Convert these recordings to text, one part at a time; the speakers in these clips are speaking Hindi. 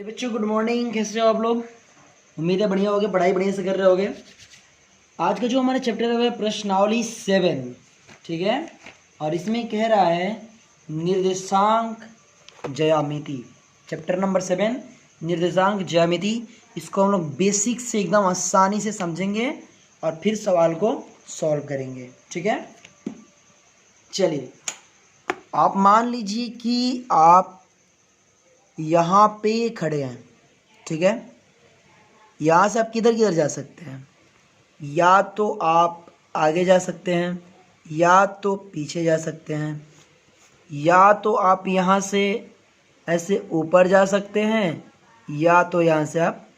बच्चों गुड मॉर्निंग। कैसे हो आप लोग? उम्मीद है बढ़िया होगे, पढ़ाई बढ़िया से कर रहे होगे। आज का जो हमारा चैप्टर है वह प्रश्नावली 7, ठीक है। और इसमें कह रहा है निर्देशांक ज्यामिति। चैप्टर नंबर 7 निर्देशांक ज्यामिति। इसको हम लोग बेसिक से एकदम आसानी से समझेंगे और फिर सवाल को सॉल्व करेंगे, ठीक है। चलिए, आप मान लीजिए कि आप यहाँ पे खड़े हैं, ठीक है। यहाँ से आप किधर किधर जा सकते हैं? या तो आप आगे जा सकते हैं, या तो पीछे जा सकते हैं, या तो आप यहाँ से ऐसे ऊपर जा सकते हैं, या तो यहाँ से आप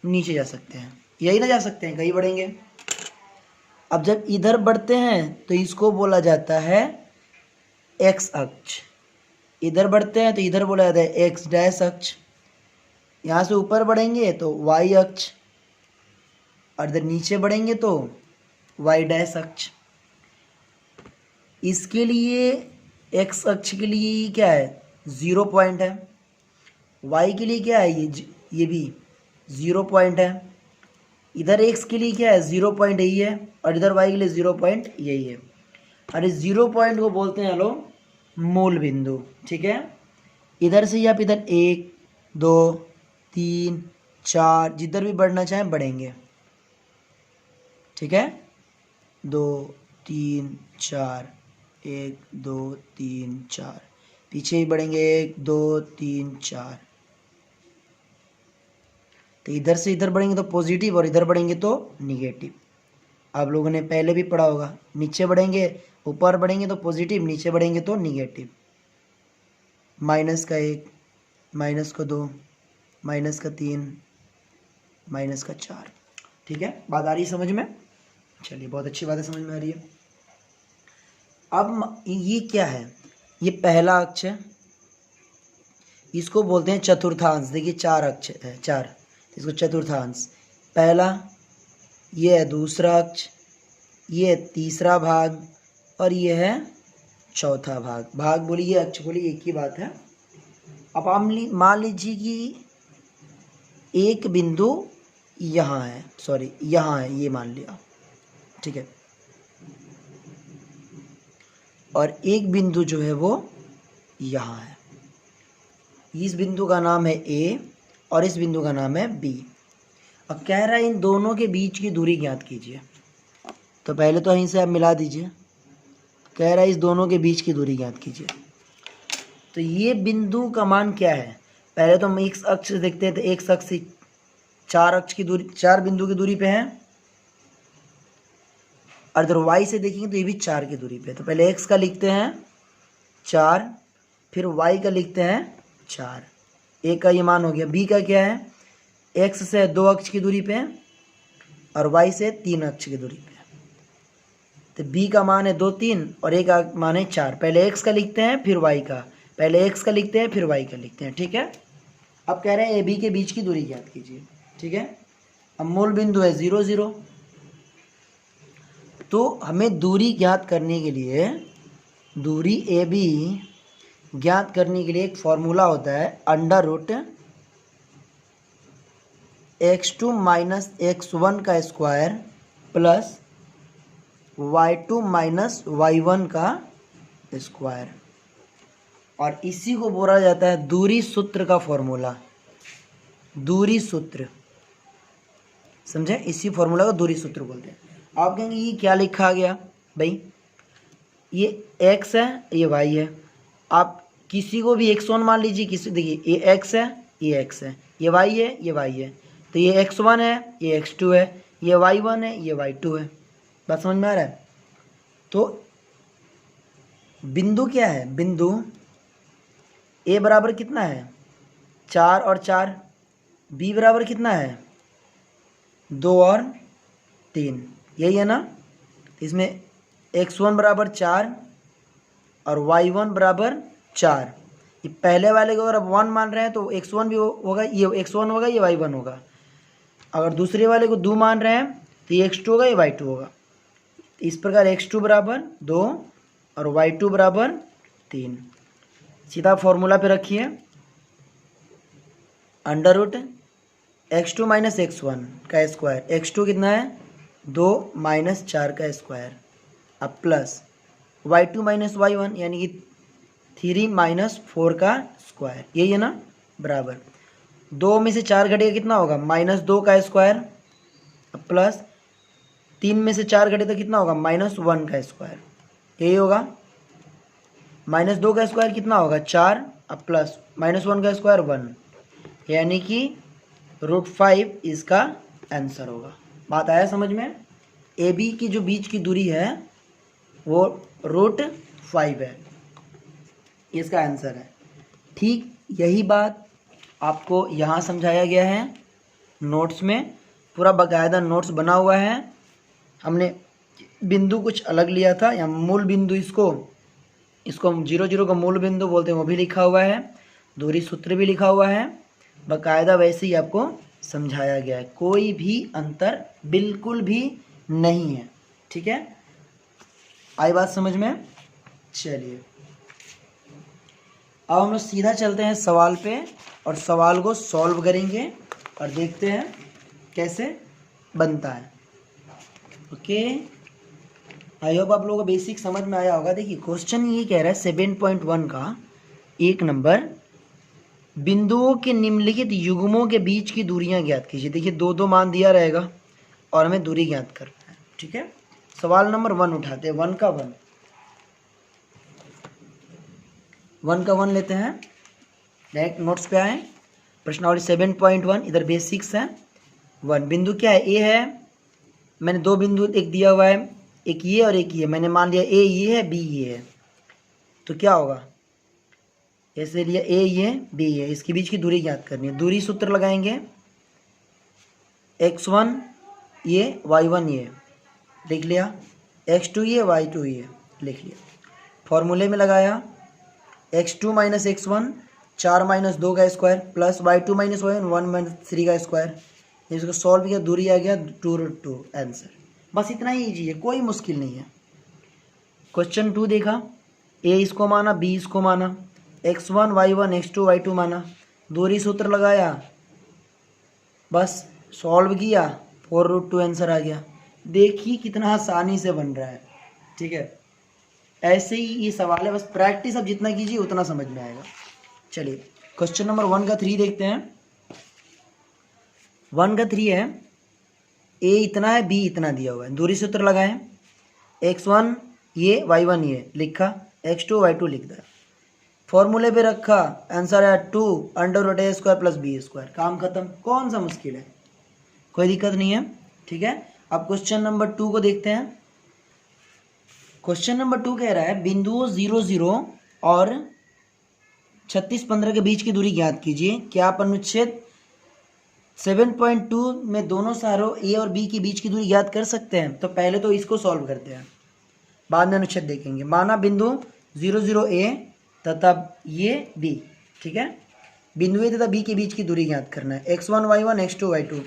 नीचे जा सकते हैं। यही ना जा सकते हैं, कहीं बढ़ेंगे। अब जब इधर बढ़ते हैं तो इसको बोला जाता है एक्स अक्ष। इधर बढ़ते हैं तो इधर बोला जाता है एक्स डैश अक्ष। यहाँ से ऊपर बढ़ेंगे तो वाई अक्ष, और इधर नीचे बढ़ेंगे तो वाई डैश अक्ष। इसके लिए एक्स अक्ष के लिए क्या है? 0 पॉइंट है। वाई के लिए क्या है? ये भी 0 पॉइंट है। इधर एक्स के लिए क्या है? 0 पॉइंट यही है, और इधर वाई के लिए 0 पॉइंट यही है। और इस 0 पॉइंट को बोलते हैं लोग मूल बिंदु, ठीक है। इधर से ही आप इधर 1 2 3 4 जिधर भी बढ़ना चाहें बढ़ेंगे, ठीक है। 2 3 4 1 2 3 4 पीछे ही बढ़ेंगे 1 2 3 4। तो इधर से इधर बढ़ेंगे तो पॉजिटिव, और इधर बढ़ेंगे तो निगेटिव। आप लोगों ने पहले भी पढ़ा होगा। नीचे बढ़ेंगे, ऊपर बढ़ेंगे तो पॉजिटिव, नीचे बढ़ेंगे तो निगेटिव। -1 -2 -3 -4, ठीक है। बात आ रही है समझ में? चलिए, बहुत अच्छी बात है, समझ में आ रही है। अब ये क्या है? ये पहला अक्ष है, इसको बोलते हैं चतुर्थांश। देखिए 4 अक्ष है, 4, इसको चतुर्थांश। पहला, ये है दूसरा अक्ष, ये है तीसरा भाग, और ये है चौथा भाग। भाग बोलिए, अक्ष बोलिए, एक ही बात है। अब आप मान लीजिए कि एक बिंदु यहाँ है, सॉरी यहाँ है, ये मान लिया, ठीक है। और एक बिंदु जो है वो यहाँ है। इस बिंदु का नाम है ए, और इस बिंदु का नाम है बी। अब कह रहा है इन दोनों के बीच की दूरी ज्ञात कीजिए। तो पहले तो यहीं से आप मिला दीजिए। कह रहा है इस दोनों के बीच की दूरी ज्ञात कीजिए। तो ये बिंदु का मान क्या है? पहले तो हम एक अक्ष से देखते हैं, तो एक अक्ष से 4 अक्ष की दूरी, 4 बिंदु की दूरी पे है। और इधर वाई से देखेंगे तो ये भी 4 की दूरी पे है। तो पहले एक्स का लिखते हैं 4, फिर वाई का लिखते हैं 4। ए का ये मान हो गया। बी का क्या है? एक्स से 2 अक्ष की दूरी पे है, और वाई से 3 अक्ष की दूरी पे है। तो बी का मान है 2 3, और ए का मान है 4। पहले एक्स का लिखते हैं, फिर वाई का। पहले एक्स का लिखते हैं, फिर वाई का लिखते हैं, ठीक है। अब कह रहे हैं ए बी के बीच की दूरी ज्ञात कीजिए, ठीक है। अब मूल बिंदु है 0 0। तो हमें दूरी ज्ञात करने के लिए, दूरी ए बी ज्ञात करने के लिए एक फॉर्मूला होता है, √x2 - x1 का स्क्वायर प्लस y2 - y1 का स्क्वायर। और इसी को बोला जाता है दूरी सूत्र का फॉर्मूला। दूरी सूत्र, समझे? इसी फॉर्मूला को दूरी सूत्र बोलते हैं। आप कहेंगे ये क्या लिखा गया भाई? ये x है, ये y है। आप किसी को भी x1 मान लीजिए, किसी, देखिए ये x है, ये x है, ये y है, ये y है। तो ये x1 है, ये x2 है, ये y1 है, ये y2 है। बात समझ में आ रहा है? तो बिंदु क्या है? बिंदु a बराबर कितना है? 4 और 4। b बराबर कितना है? 2 और 3, यही है ना। इसमें x1 बराबर 4 और y1 बराबर 4। ये पहले वाले को अगर आप 1 मान रहे हैं तो x1 भी होगा, ये x1 होगा, ये y1 होगा। अगर दूसरे वाले को 2 मान रहे हैं तो ये x2 होगा, ये y2 होगा। इस प्रकार x2 बराबर 2 और y2 बराबर 3। सीधा फॉर्मूला पे रखिए। Under root x2 minus x1 का स्क्वायर, x2 कितना है 2 माइनस 4 का स्क्वायर, अब प्लस y2 माइनस y1 यानी कि 3 माइनस 4 का स्क्वायर, यही है ना, बराबर 2 में से 4 घटेगा कितना होगा -2 का स्क्वायर, प्लस 3 में से 4 घटे तो कितना होगा -1 का स्क्वायर, यही होगा। -2 का स्क्वायर कितना होगा 4, अब प्लस -1 का स्क्वायर 1, यानी कि √5 इसका आंसर होगा। बात आया समझ में? ए बी की जो बीच की दूरी है वो √5 है, इसका आंसर है। ठीक यही बात आपको यहाँ समझाया गया है नोट्स में, पूरा बाकायदा नोट्स बना हुआ है। हमने बिंदु कुछ अलग लिया था, या मूल बिंदु इसको हम 0 का मूल बिंदु बोलते हैं, वो भी लिखा हुआ है, दूरी सूत्र भी लिखा हुआ है, बाकायदा वैसे ही आपको समझाया गया है, कोई भी अंतर बिल्कुल भी नहीं है। ठीक है, आई बात समझ में? चलिए अब हम लोग सीधा चलते हैं सवाल पे और सवाल को सॉल्व करेंगे और देखते हैं कैसे बनता है। ओके, आई होप आप लोगों को बेसिक समझ में आया होगा। देखिए क्वेश्चन ये कह रहा है 7.1 का 1 नंबर, बिंदुओं के निम्नलिखित युग्मों के बीच की दूरियां ज्ञात कीजिए। देखिए 2 मान दिया रहेगा और हमें दूरी ज्ञात करना है। ठीक है, सवाल नंबर 1 उठाते हैं, 1 का 1 लेते हैं, डायरेक्ट नोट्स पे आए। प्रश्नावली 7.1 इधर बेसिक्स है। 1 बिंदु क्या है, ए है, मैंने 2 बिंदु एक दिया हुआ है, एक ये और एक ये, मैंने मान लिया ए ये है बी ये है, तो क्या होगा, ऐसे लिया ए ये बी ये, इसके बीच की दूरी ज्ञात करनी है। दूरी सूत्र लगाएंगे, x1 ये y1 ये लिख लिया, x2 ये y2 ये लिख लिया। फॉर्मूले में लगाया, x2 माइनस x1 4 माइनस 2 का square plus y2 minus y1 1 minus 3 का स्क्वायर, इसको सॉल्व किया, दूरी आ गया 2√2 आंसर। बस इतना ही ईजी है, कोई मुश्किल नहीं है। क्वेश्चन 2 देखा, ए इसको माना बी इसको माना, x1 y1 x2 y2 माना, दूरी सूत्र लगाया, बस सॉल्व किया, 4√2 आंसर आ गया। देखिए कितना आसानी से बन रहा है। ठीक है, ऐसे ही ये सवाल है, बस प्रैक्टिस अब जितना कीजिए उतना समझ में आएगा। चलिए क्वेश्चन नंबर 1 का 3 देखते हैं। 1 का 3 है, ए इतना है बी इतना दिया हुआ है, दूरी सूत्र लगाएं, x1 ये y1 ये लिखा, x2 y2 लिख दिया, फॉर्मूले पे रखा, आंसर है 2 √a² प्लस b², काम खत्म। कौन सा मुश्किल है, कोई दिक्कत नहीं है। ठीक है, अब क्वेश्चन नंबर 2 को देखते हैं। क्वेश्चन नंबर 2 कह रहा है बिंदुओं 0 0 और 36 15 के बीच की दूरी ज्ञात कीजिए। क्या आप अनुच्छेद 7.2 में दोनों सहारों ए और बी के बीच की दूरी ज्ञात कर सकते हैं? तो पहले तो इसको सॉल्व करते हैं, बाद में अनुच्छेद देखेंगे। माना बिंदु 0 0 ए तथा ये बी, ठीक है, बिंदु ए तथा बी के बीच की दूरी ज्ञात करना है। x1 y1 x2 y2,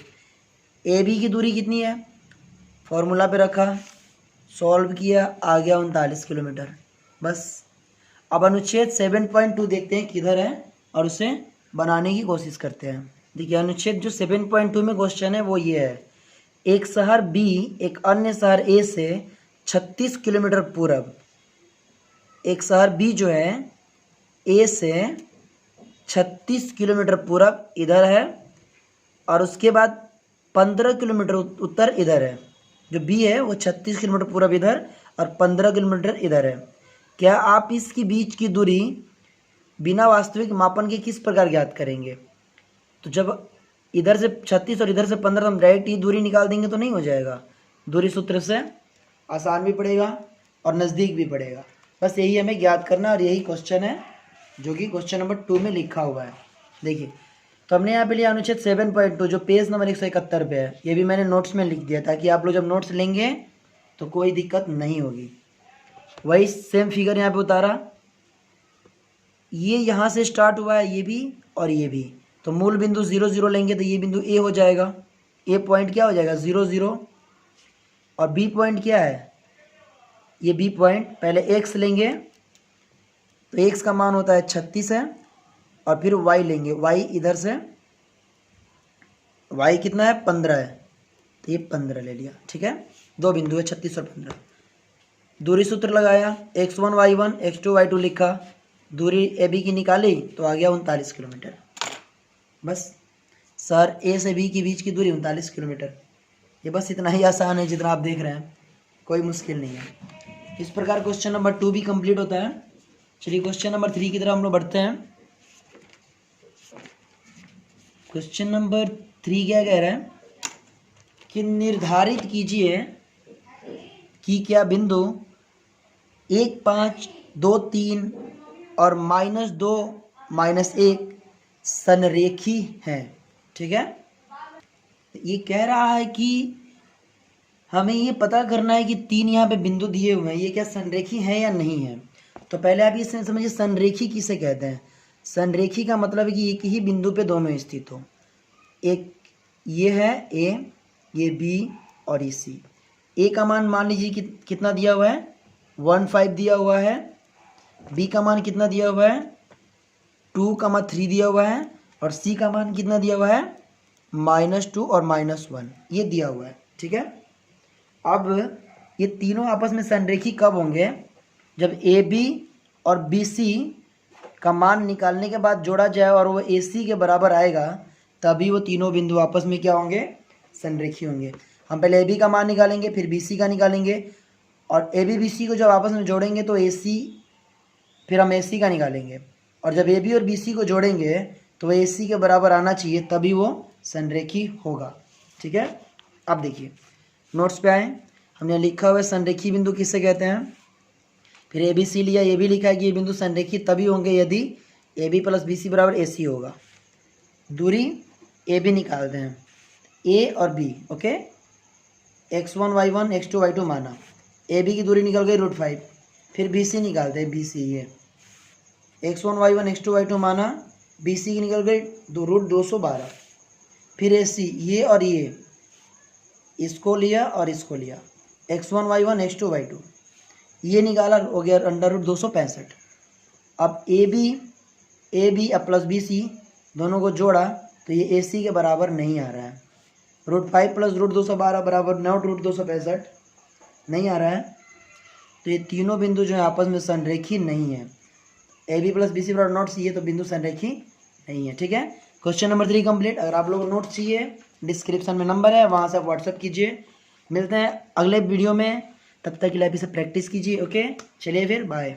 A B की दूरी कितनी है, फॉर्मूला पे रखा, सॉल्व किया, आ गया 39 किलोमीटर। बस अब अनुच्छेद 7.2 देखते हैं किधर है और उसे बनाने की कोशिश करते हैं। देखिए अनुच्छेद जो 7.2 में क्वेश्चन है वो ये है, एक शहर बी एक अन्य शहर ए से 36 किलोमीटर पूर्व, एक शहर बी जो है ए से 36 किलोमीटर पूर्व इधर है और उसके बाद 15 किलोमीटर उत्तर इधर है। जो बी है वो 36 किलोमीटर पूर्व इधर और 15 किलोमीटर इधर है। क्या आप इसकी बीच की दूरी बिना वास्तविक मापन के किस प्रकार ज्ञात करेंगे? तो जब इधर से 36 और इधर से 15 हम डायरेक्ट ही दूरी निकाल देंगे तो नहीं हो जाएगा, दूरी सूत्र से आसान भी पड़ेगा और नज़दीक भी पड़ेगा। बस यही हमें ज्ञात करना और यही क्वेश्चन है जो कि क्वेश्चन नंबर 2 में लिखा हुआ है। देखिए तो हमने यहाँ पे लिया अनुच्छेद 7.2 जो पेज नंबर 171 पे है, ये भी मैंने नोट्स में लिख दिया ताकि आप लोग जब नोट्स लेंगे तो कोई दिक्कत नहीं होगी। वही सेम फिगर यहाँ पे उतारा, ये यहाँ से स्टार्ट हुआ है ये भी और ये भी, तो मूल बिंदु 0 0 लेंगे तो ये बिंदु ए हो जाएगा, ए पॉइंट क्या हो जाएगा 0 0 और बी पॉइंट क्या है, ये बी पॉइंट। पहले एक्स लेंगे तो एक्स का मान होता है 36 है और फिर वाई लेंगे, वाई इधर से y कितना है 15 है, तो ये 15 ले लिया, ठीक है। दो बिंदु है 36 और 15। दूरी सूत्र लगाया, x1 y1 x2 y2 लिखा, दूरी ए बी की निकाली तो आ गया 39 किलोमीटर। बस सर ए से बी के बीच की दूरी 39 किलोमीटर, ये बस इतना ही आसान है जितना आप देख रहे हैं, कोई मुश्किल नहीं है। इस प्रकार क्वेश्चन नंबर 2 भी कंप्लीट होता है। चलिए क्वेश्चन नंबर 3 की तरफ हम लोग बढ़ते हैं। क्वेश्चन नंबर 3 क्या कह रहा है कि निर्धारित कीजिए कि क्या बिंदु 1 5 2 3 और -2 -1 संरेखी है, ठीक है। ये कह रहा है कि हमें ये पता करना है कि 3 यहाँ पे बिंदु दिए हुए हैं, ये क्या संरेखी है या नहीं है। तो पहले आप ये समझिए संरेखी किसे कहते हैं। संरेखी का मतलब है कि एक ही बिंदु पे दोनों स्थित हो। एक ये है ए, ये बी और ये सी। ए का मान मान लीजिए कि कितना दिया हुआ है 15 दिया हुआ है, बी का मान कितना दिया हुआ है 2,3 दिया हुआ है, और सी का मान कितना दिया हुआ है -2 और -1 ये दिया हुआ है, ठीक है। अब ये तीनों आपस में संरेखी कब होंगे, जब ए बी और बी सी का मान निकालने के बाद जोड़ा जाए और वो ए सी के बराबर आएगा, तभी वो तीनों बिंदु आपस में क्या होंगे, संरेखी होंगे। हम पहले ए बी का मान निकालेंगे, फिर बी सी का निकालेंगे, और ए बी बी सी को जब आपस में जोड़ेंगे तो ए सी, फिर हम ए सी का निकालेंगे, और जब ए बी और बी सी को जोड़ेंगे तो ए सी के बराबर आना चाहिए, तभी वो संरेखी होगा, ठीक है। अब देखिए नोट्स पे आए, हमने लिखा हुआ है संरेखी बिंदु किससे कहते हैं। फिर ए बी सी लिया, ये भी लिखा है कि ये बिंदु संरेखी तभी होंगे यदि A B plus B C बराबर ए सी होगा। दूरी ए बी निकालते हैं, ए और B, okay. x1 y1 x2 y2 माना, ए बी की दूरी निकल गई √5। फिर बी सी निकालते हैं, बी सी ये x1 y1 x2 y2 माना, बी सी की निकल गई √212। फिर ए सी ये और ये, इसको लिया और इसको लिया, x1 y1 x2 y2 ये निकाला, हो गया √265। अब ए बी अब प्लस बी सी दोनों को जोड़ा तो ये ए सी के बराबर नहीं आ रहा है। √5 प्लस √212 बराबर नॉट √265 नहीं आ रहा है, तो ये तीनों बिंदु जो है आपस में संरेखी नहीं है। A B plus B C बराबर नॉट सी है, तो बिंदु संरेखी नहीं है, ठीक है। Question number 3 complete. अगर आप लोगों को नोट चाहिए डिस्क्रिप्शन में नंबर है, वहाँ से आप व्हाट्सअप कीजिए। मिलते हैं अगले वीडियो में, तब तक के लिए आप इसे प्रैक्टिस कीजिए, ओके। चलिए फिर बाय।